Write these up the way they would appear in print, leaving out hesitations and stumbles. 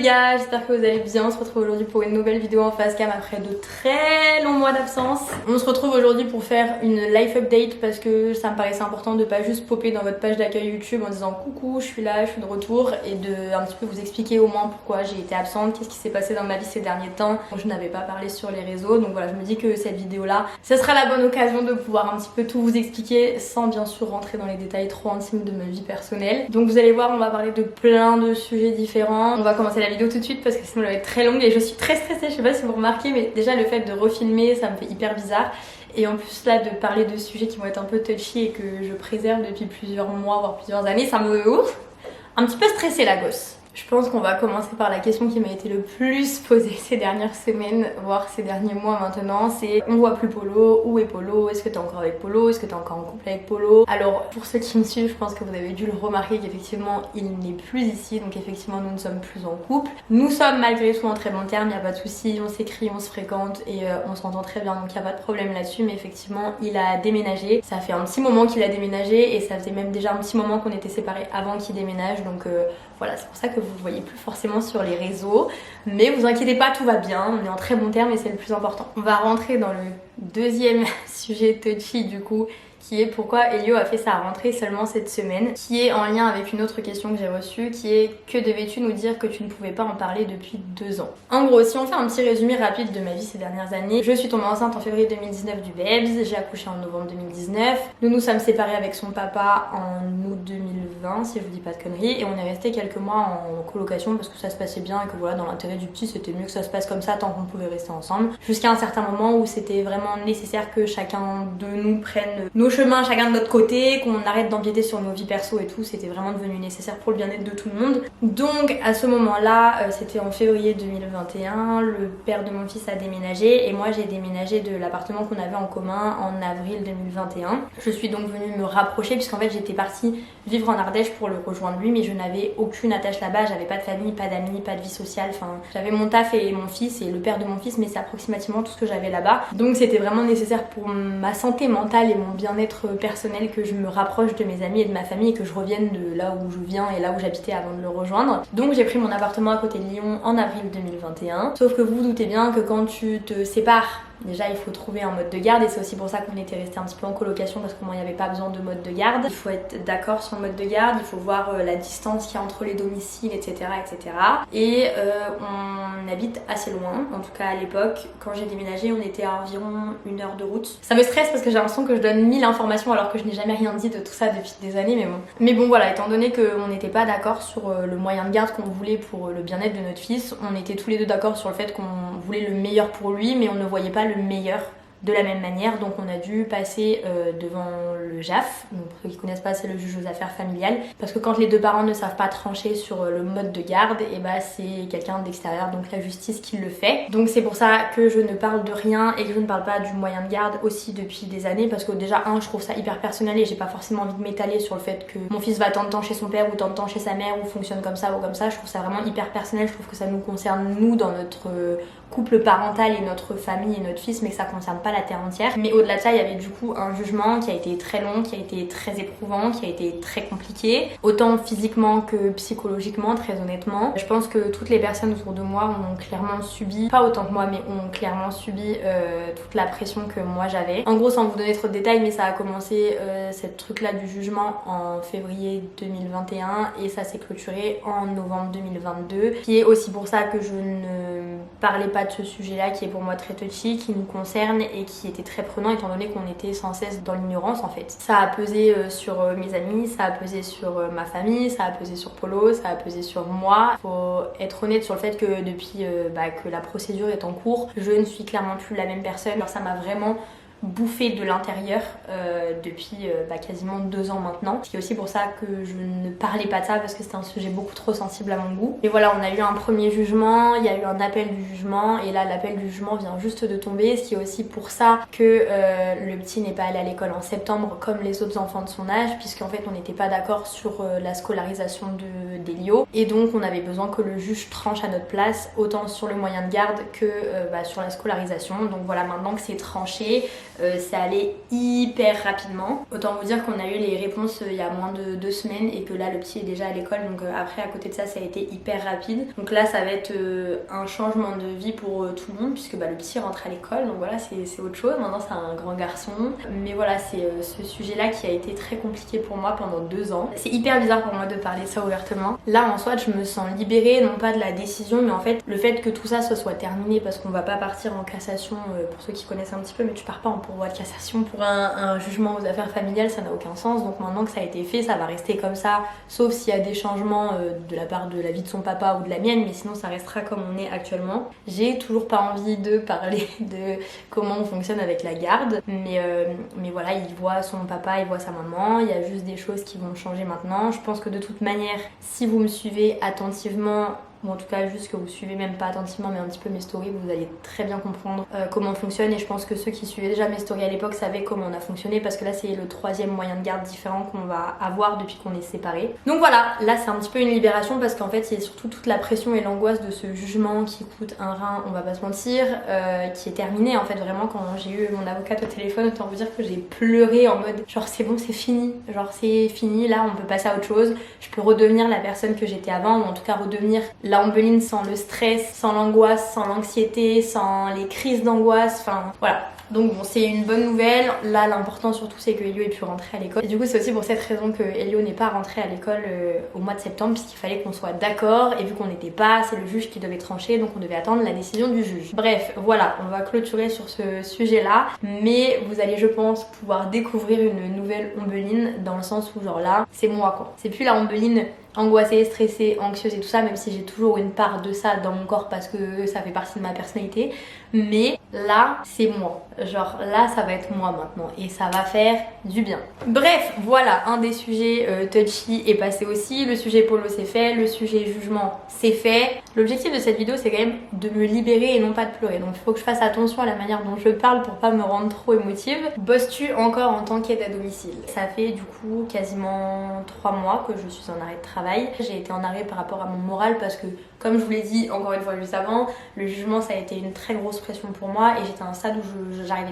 gars, j'espère que vous allez bien. On se retrouve aujourd'hui pour une nouvelle vidéo en face cam après de très longs mois d'absence. On se retrouve aujourd'hui pour faire une life update parce que ça me paraissait important de pas juste popper dans votre page d'accueil YouTube en disant coucou, je suis là, je suis de retour, et de un petit peu vous expliquer au moins pourquoi j'ai été absente, qu'est-ce qui s'est passé dans ma vie ces derniers temps. Je n'avais pas parlé sur les réseaux, donc voilà, je me dis que cette vidéo là, ce sera la bonne occasion de pouvoir un petit peu tout vous expliquer sans bien sûr rentrer dans les détails trop intimes de ma vie personnelle. Donc vous allez voir, on va parler de plein de sujets différents. On va commencer la vidéo tout de suite parce que sinon elle va être très longue et je suis très stressée. Je sais pas si vous remarquez, mais déjà le fait de refilmer ça me fait hyper bizarre. Et en plus là, de parler de sujets qui vont être un peu touchy et que je préserve depuis plusieurs mois voire plusieurs années, ça me un petit peu stressée la gosse. Je pense qu'on va commencer par la question qui m'a été le plus posée ces dernières semaines, voire ces derniers mois maintenant, c'est on voit plus Polo, où est Polo, est-ce que t'es encore avec Polo, est-ce que t'es encore en couple avec Polo? Alors pour ceux qui me suivent, je pense que vous avez dû le remarquer qu'effectivement il n'est plus ici, donc effectivement nous ne sommes plus en couple. Nous sommes malgré tout en très bon terme, il n'y a pas de souci, on s'écrit, on se fréquente et on s'entend très bien, donc il n'y a pas de problème là-dessus, mais effectivement il a déménagé. Ça fait un petit moment qu'il a déménagé et ça faisait même déjà un petit moment qu'on était séparés avant qu'il déménage, donc voilà, c'est pour ça que vous le voyez plus forcément sur les réseaux, mais vous inquiétez pas, tout va bien, on est en très bon terme et c'est le plus important. On va rentrer dans le deuxième sujet touchy du coup, qui est pourquoi Elio a fait sa rentrée seulement cette semaine, qui est en lien avec une autre question que j'ai reçue, qui est que devais-tu nous dire que tu ne pouvais pas en parler depuis 2 ans? En gros, si on fait un petit résumé rapide de ma vie ces dernières années, je suis tombée enceinte en février 2019 du Babs, j'ai accouché en novembre 2019, nous nous sommes séparés avec son papa en août 2020 si je vous dis pas de conneries, et on est resté quelques mois en colocation parce que ça se passait bien et que voilà, dans l'intérêt du petit c'était mieux que ça se passe comme ça tant qu'on pouvait rester ensemble, jusqu'à un certain moment où c'était vraiment nécessaire que chacun de nous prenne nos chemins chacun de notre côté, qu'on arrête d'empiéter sur nos vies perso et tout, c'était vraiment devenu nécessaire pour le bien-être de tout le monde. Donc à ce moment-là, c'était en février 2021, le père de mon fils a déménagé et moi j'ai déménagé de l'appartement qu'on avait en commun en avril 2021. Je suis donc venue me rapprocher puisqu'en fait j'étais partie vivre en Ardèche pour le rejoindre lui, mais je n'avais aucune attache là-bas, j'avais pas de famille, pas d'amis, pas de vie sociale, enfin j'avais mon taf et mon fils et le père de mon fils, mais c'est approximativement tout ce que j'avais là-bas. Donc c'était vraiment nécessaire pour ma santé mentale et mon bien-être personnel que je me rapproche de mes amis et de ma famille et que je revienne de là où je viens et là où j'habitais avant de le rejoindre. Donc j'ai pris mon appartement à côté de Lyon en avril 2021. Sauf que vous vous doutez bien que quand tu te sépares, déjà il faut trouver un mode de garde et c'est aussi pour ça qu'on était resté un petit peu en colocation parce qu'au moins il n'y avait pas besoin de mode de garde. Il faut être d'accord sur le mode de garde, il faut voir la distance qu'il y a entre les domiciles, etc. etc. Et on habite assez loin, en tout cas à l'époque. Quand j'ai déménagé on était à environ 1 heure de route. Ça me stresse parce que j'ai l'impression que je donne 1000 informations alors que je n'ai jamais rien dit de tout ça depuis des années, mais bon. Mais bon voilà, étant donné qu'on n'était pas d'accord sur le moyen de garde qu'on voulait pour le bien-être de notre fils, on était tous les deux d'accord sur le fait qu'on voulait le meilleur pour lui, mais on ne voyait pas le meilleur de la même manière, donc on a dû passer devant le JAF, donc pour ceux qui connaissent pas c'est le juge aux affaires familiales, parce que quand les deux parents ne savent pas trancher sur le mode de garde, et bah c'est quelqu'un d'extérieur, donc la justice qui le fait. Donc c'est pour ça que je ne parle de rien et que je ne parle pas du moyen de garde aussi depuis des années, parce que déjà je trouve ça hyper personnel et j'ai pas forcément envie de m'étaler sur le fait que mon fils va tant de temps chez son père ou tant de temps chez sa mère ou fonctionne comme ça ou comme ça. Je trouve ça vraiment hyper personnel, je trouve que ça nous concerne nous dans notre couple parental et notre famille et notre fils, mais que ça concerne pas la terre entière. Mais au-delà de ça, il y avait du coup un jugement qui a été très long, qui a été très éprouvant, qui a été très compliqué, autant physiquement que psychologiquement, très honnêtement. Je pense que toutes les personnes autour de moi ont clairement subi, pas autant que moi, mais ont clairement subi toute la pression que moi j'avais. En gros, sans vous donner trop de détails, mais ça a commencé cette truc-là du jugement en février 2021 et ça s'est clôturé en novembre 2022, qui est aussi pour ça que je ne parlais pas de ce sujet-là qui est pour moi très touchy, qui nous concerne et qui était très prenant étant donné qu'on était sans cesse dans l'ignorance en fait. Ça a pesé sur mes amis, ça a pesé sur ma famille, ça a pesé sur Polo, ça a pesé sur moi. Faut être honnête sur le fait que depuis que la procédure est en cours, je ne suis clairement plus la même personne. Alors ça m'a vraiment bouffée de l'intérieur depuis quasiment 2 ans maintenant. C'est aussi pour ça que je ne parlais pas de ça parce que c'était un sujet beaucoup trop sensible à mon goût. Et voilà, on a eu un premier jugement, il y a eu un appel du jugement et là l'appel du jugement vient juste de tomber, ce qui est aussi pour ça que le petit n'est pas allé à l'école en septembre comme les autres enfants de son âge, puisqu'en fait on n'était pas d'accord sur la scolarisation d'Elio et donc on avait besoin que le juge tranche à notre place autant sur le moyen de garde que sur la scolarisation. Donc voilà, maintenant que c'est tranché, c'est allé hyper rapidement. Autant vous dire qu'on a eu les réponses il y a moins de 2 semaines et que là le petit est déjà à l'école, donc après à côté de ça, ça a été hyper rapide. Donc là ça va être un changement de vie pour tout le monde puisque le petit rentre à l'école, donc voilà, c'est autre chose. Maintenant c'est un grand garçon, mais voilà, c'est ce sujet là qui a été très compliqué pour moi pendant 2 ans. C'est hyper bizarre pour moi de parler de ça ouvertement. Là en soi je me sens libérée, non pas de la décision, mais en fait le fait que tout ça se soit terminé, parce qu'on va pas partir en cassation, pour ceux qui connaissent un petit peu, mais tu pars pas en pourvoi de cassation pour un jugement aux affaires familiales, ça n'a aucun sens. Donc maintenant que ça a été fait, ça va rester comme ça, sauf s'il y a des changements de la part de la vie de son papa ou de la mienne, mais sinon ça restera comme on est actuellement. J'ai toujours pas envie de parler de comment on fonctionne avec la garde, mais voilà, il voit son papa, il voit sa maman, il y a juste des choses qui vont changer maintenant. Je pense que de toute manière, si vous me suivez attentivement, ou en tout cas juste que vous suivez même pas attentivement mais un petit peu mes stories, vous allez très bien comprendre comment on fonctionne, et je pense que ceux qui suivaient déjà mes stories à l'époque savaient comment on a fonctionné, parce que là c'est le 3e moyen de garde différent qu'on va avoir depuis qu'on est séparés. Donc voilà, là c'est un petit peu une libération parce qu'en fait il y a surtout toute la pression et l'angoisse de ce jugement qui coûte un rein, on va pas se mentir, qui est terminé en fait. Vraiment quand j'ai eu mon avocate au téléphone, autant vous dire que j'ai pleuré en mode genre c'est bon, c'est fini, genre c'est fini, là on peut passer à autre chose, je peux redevenir la personne que j'étais avant, ou en tout cas redevenir la Ombeline sans le stress, sans l'angoisse, sans l'anxiété, sans les crises d'angoisse, enfin voilà. Donc bon, c'est une bonne nouvelle. Là l'important surtout c'est que Elio ait pu rentrer à l'école. Et du coup c'est aussi pour cette raison que Elio n'est pas rentré à l'école au mois de septembre, puisqu'il fallait qu'on soit d'accord, et vu qu'on n'était pas, c'est le juge qui devait trancher, donc on devait attendre la décision du juge. Bref, voilà, on va clôturer sur ce sujet là, mais vous allez je pense pouvoir découvrir une nouvelle Ombeline, dans le sens où genre là c'est moi quoi. C'est plus la Ombeline angoissée, stressée, anxieuse et tout ça, même si j'ai toujours une part de ça dans mon corps parce que ça fait partie de ma personnalité, mais là c'est moi, genre là ça va être moi maintenant et ça va faire du bien. Bref, voilà, un des sujets touchy est passé aussi, le sujet polo c'est fait, le sujet jugement c'est fait. L'objectif de cette vidéo c'est quand même de me libérer et non pas de pleurer, donc il faut que je fasse attention à la manière dont je parle pour pas me rendre trop émotive. Bosses-tu encore en tant qu'aide à domicile? Ça fait du coup quasiment 3 mois que je suis en arrêt de travail. J'ai été en arrêt par rapport à mon moral parce que, comme je vous l'ai dit encore une fois juste avant, le jugement ça a été une très grosse pression pour moi, et j'étais à un stade où j'arrivais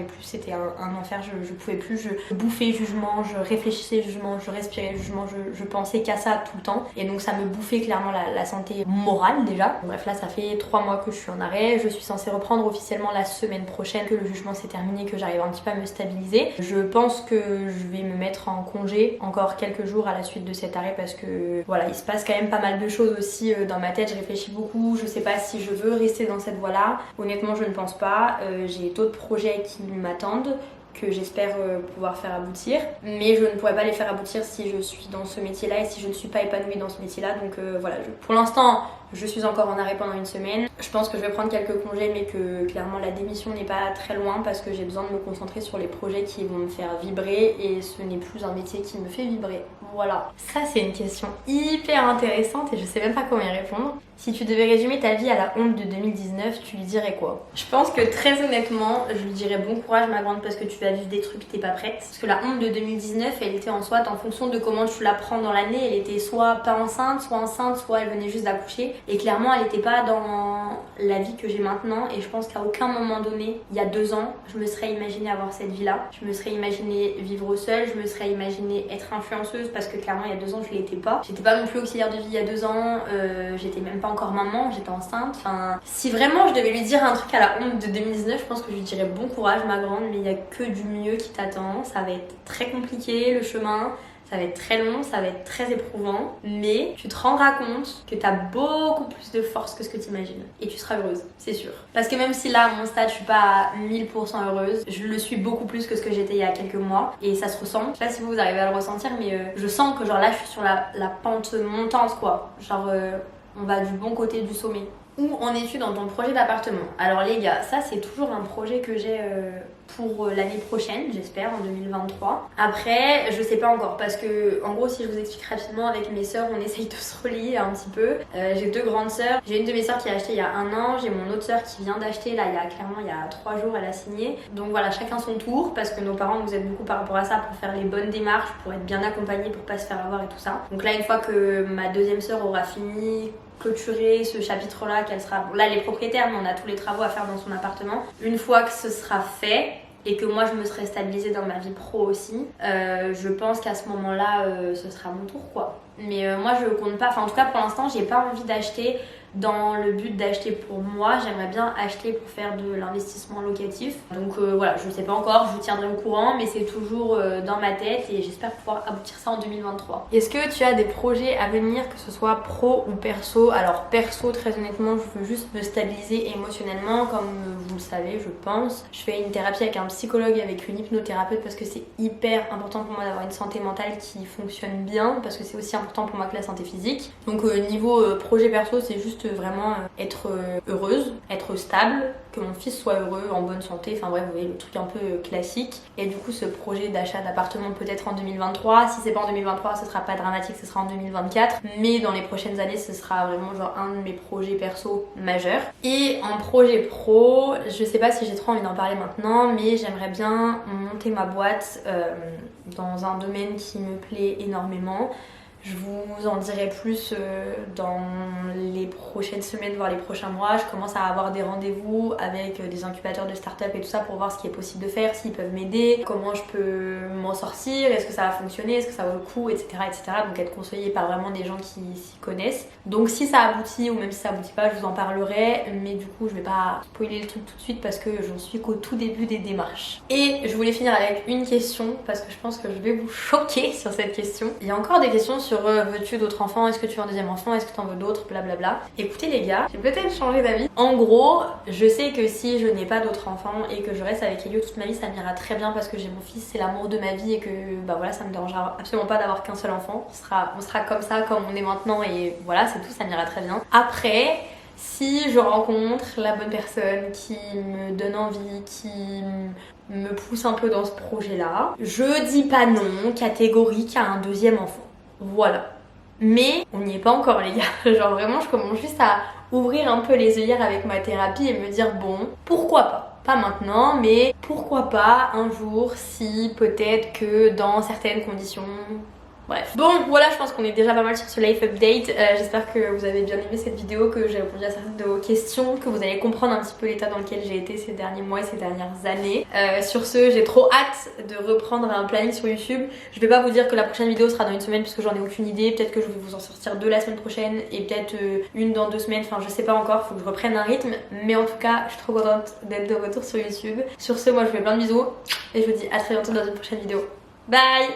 plus, c'était un enfer, je pouvais plus, je bouffais jugement, je réfléchissais jugement, je respirais jugement, je pensais qu'à ça tout le temps, et donc ça me bouffait clairement la santé morale déjà. Bref, là ça fait 3 mois que je suis en arrêt, je suis censée reprendre officiellement la semaine prochaine, que le jugement s'est terminé, que j'arrive un petit peu à me stabiliser. Je pense que je vais me mettre en congé encore quelques jours à la suite de cet arrêt, parce que voilà, il se passe quand même pas mal de choses aussi dans ma tête, je réfléchis beaucoup, je sais pas si je veux rester dans cette voie là, honnêtement je ne pense pas. J'ai d'autres projets qui m'attendent que j'espère pouvoir faire aboutir, mais je ne pourrais pas les faire aboutir si je suis dans ce métier là et si je ne suis pas épanouie dans ce métier là. Donc voilà, pour l'instant je suis encore en arrêt pendant une semaine. Je pense que je vais prendre quelques congés, mais que clairement la démission n'est pas très loin, parce que j'ai besoin de me concentrer sur les projets qui vont me faire vibrer, et ce n'est plus un métier qui me fait vibrer. Voilà. Ça c'est une question hyper intéressante et je sais même pas comment y répondre. Si tu devais résumer ta vie à la honte de 2019, tu lui dirais quoi? Je pense que très honnêtement, je lui dirais bon courage ma grande, parce que tu vas vivre des trucs, t'es pas prête. Parce que la honte de 2019, elle était en soit en fonction de comment tu la prends dans l'année, elle était soit pas enceinte, soit elle venait juste d'accoucher. Et clairement, elle était pas dans la vie que j'ai maintenant, et je pense qu'à aucun moment donné, il y a 2 ans, je me serais imaginé avoir cette vie-là. Je me serais imaginé vivre seule, je me serais imaginé être influenceuse, parce que clairement, il y a 2 ans, je l'étais pas. J'étais pas non plus auxiliaire de vie il y a 2 ans, j'étais même pas encore maman, j'étais enceinte. Enfin, si vraiment je devais lui dire un truc à la honte de 2019, je pense que je lui dirais bon courage ma grande, mais il y a que du mieux qui t'attend. Ça va être très compliqué le chemin, ça va être très long, ça va être très éprouvant, mais tu te rendras compte que t'as beaucoup plus de force que ce que t'imagines, et tu seras heureuse, c'est sûr. Parce que même si là à mon stade je suis pas à 1000% heureuse, je le suis beaucoup plus que ce que j'étais il y a quelques mois, et ça se ressent. Je sais pas si vous arrivez à le ressentir, mais je sens que genre là je suis sur la pente montante quoi, genre on va du bon côté du sommet. Où en es-tu dans ton projet d'appartement? Alors les gars, ça c'est toujours un projet que j'ai pour l'année prochaine, j'espère, en 2023. Après, je sais pas encore, parce que en gros, si je vous explique rapidement, avec mes sœurs, on essaye de se relier un petit peu. J'ai 2 grandes sœurs. J'ai une de mes sœurs qui a acheté il y a 1 an, j'ai mon autre sœur qui vient d'acheter là, il y a 3 jours, elle a signé. Donc voilà, chacun son tour, parce que nos parents nous aident beaucoup par rapport à ça, pour faire les bonnes démarches, pour être bien accompagnés, pour pas se faire avoir et tout ça. Donc là, une fois que ma deuxième sœur aura fini, clôturer ce chapitre là, qu'elle sera là, elle est propriétaire, mais on a tous les travaux à faire dans son appartement. Une fois que ce sera fait, et que moi je me serais stabilisée dans ma vie pro aussi, je pense qu'à ce moment-là, ce sera mon tour quoi. Mais moi je compte pas, enfin en tout cas pour l'instant j'ai pas envie d'acheter dans le but d'acheter pour moi, j'aimerais bien acheter pour faire de l'investissement locatif. Donc voilà, je sais pas encore, je vous tiendrai au courant, mais c'est toujours dans ma tête et j'espère pouvoir aboutir ça en 2023. Est-ce que tu as des projets à venir, que ce soit pro ou perso? Alors perso, très honnêtement, je veux juste me stabiliser émotionnellement, comme vous le savez, je pense. Je fais une thérapie avec un psychologue et avec une hypnothérapeute parce que c'est hyper important pour moi d'avoir une santé mentale qui fonctionne bien, parce que c'est aussi important pour moi que la santé physique. Donc niveau projet perso, c'est juste vraiment être heureuse, être stable, que mon fils soit heureux, en bonne santé, enfin bref, vous voyez le truc un peu classique. Et du coup ce projet d'achat d'appartement peut-être en 2023, si c'est pas en 2023 ce sera pas dramatique, ce sera en 2024, mais dans les prochaines années ce sera vraiment genre un de mes projets perso majeurs. Et en projet pro, je sais pas si j'ai trop envie d'en parler maintenant, mais j'aimerais bien monter ma boîte dans un domaine qui me plaît énormément. Je vous en dirai plus dans les prochaines semaines, voire les prochains mois. Je commence à avoir des rendez-vous avec des incubateurs de start-up et tout ça pour voir ce qui est possible de faire, s'ils peuvent m'aider, comment je peux m'en sortir, est-ce que ça va fonctionner, est-ce que ça vaut le coup, etc. etc. Donc être conseillé par vraiment des gens qui s'y connaissent. Donc si ça aboutit ou même si ça aboutit pas, je vous en parlerai. Mais du coup, je vais pas spoiler le truc tout de suite parce que j'en suis qu'au tout début des démarches. Et je voulais finir avec une question parce que je pense que je vais vous choquer sur cette question. Il y a encore des questions sur veux-tu d'autres enfants, est-ce que tu veux un deuxième enfant, est-ce que tu en veux d'autres, blablabla. Écoutez les gars, j'ai peut-être changé d'avis. En gros, je sais que si je n'ai pas d'autres enfants et que je reste avec Elio toute ma vie, ça m'ira très bien parce que j'ai mon fils, c'est l'amour de ma vie et que bah voilà, ça me dérangera absolument pas d'avoir qu'un seul enfant. On sera comme ça, comme on est maintenant et voilà, c'est tout, ça m'ira très bien. Après, si je rencontre la bonne personne qui me donne envie, qui me pousse un peu dans ce projet-là, je dis pas non catégorique à un deuxième enfant. Voilà. Mais on n'y est pas encore les gars. Genre vraiment je commence juste à ouvrir un peu les œillères avec ma thérapie et me dire bon, pourquoi pas? Pas maintenant, mais pourquoi pas un jour si peut-être que dans certaines conditions... Bref. Bon, voilà, je pense qu'on est déjà pas mal sur ce life update. J'espère que vous avez bien aimé cette vidéo, que j'ai répondu à certaines de vos questions, que vous allez comprendre un petit peu l'état dans lequel j'ai été ces derniers mois et ces dernières années. Sur ce, j'ai trop hâte de reprendre un planning sur YouTube. Je vais pas vous dire que la prochaine vidéo sera dans une semaine parce que j'en ai aucune idée. Peut-être que je vais vous en sortir deux la semaine prochaine et peut-être une dans 2 semaines. Enfin, je sais pas encore, faut que je reprenne un rythme. Mais en tout cas, je suis trop contente d'être de retour sur YouTube. Sur ce, moi je vous fais plein de bisous et je vous dis à très bientôt dans une prochaine vidéo. Bye!